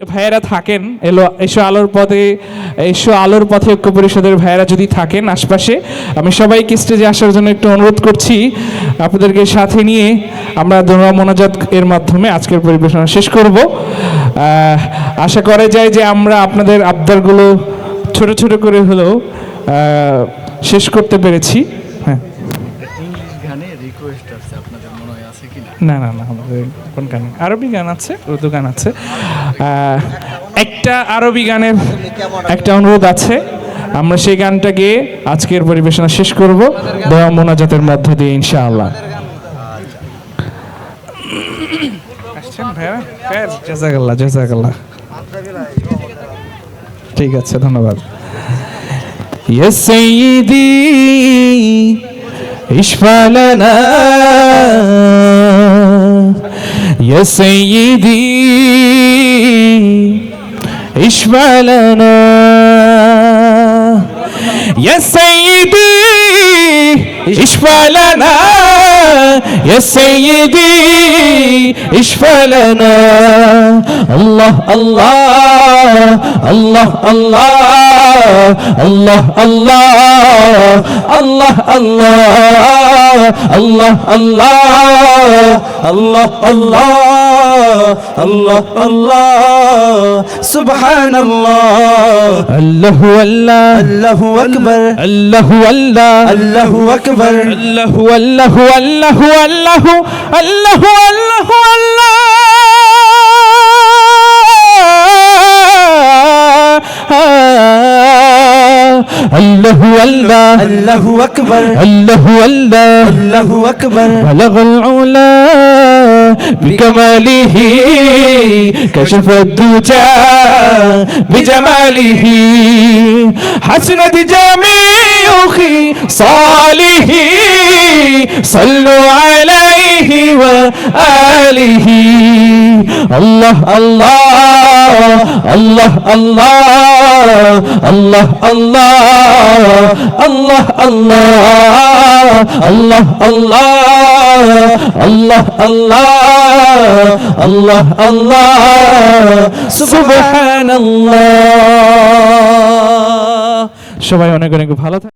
ভাইয়েরা থাকেন এসো আলোর পথে ঐক্য পরিষদের ভাইয়েরা যদি থাকেন আশপাশে, আমি সবাইকে স্টেজে আসার জন্য একটু অনুরোধ করছি। আপনাদেরকে সাথে নিয়ে আমরা দোয়া মোনাজাত এর মাধ্যমে আজকের পরিবেশনা শেষ করব। আশা করা যায় যে আমরা আপনাদের আবদারগুলো ছোট ছোট করে হলেও শেষ করতে পেরেছি। হ্যাঁ, না না না, আমাদের কোন গান? আরবি গান আছে, উর্দু গান আছে। একটা আরবি গানের একটা অনুরোধ আছে, আমরা সেই গানটা গেয়ে আজকের পরিবেশনা শেষ করব দোয়া মোনাজাতের মধ্য দিয়ে ইনশাআল্লাহ। আসছেন ভাইয়া? জাযাকাল্লাহ জাযাকাল্লাহ। ঠিক আছে, ধন্যবাদ। ইয়া সাইয়্যিদি ইশফা লানা يا سيدي اشفع لنا يا سيدي اشفع لنا يا سيدي اشفع لنا الله الله الله الله الله الله الله الله الله الله الله الله سبحان الله الله الله الله أكبر الله الله الله أكبر الله الله الله الله الله الله الله الله الله أكبر الله الله الله أكبر بلغ العلا بكماله كشف الدجى بجماله حسنت جميع خصاله صلوا عليه وآله الله الله الله الله الله الله الله الله الله الله الله সুবহানাল্লাহ। সবাই অনেক অনেক ভালো থাকে।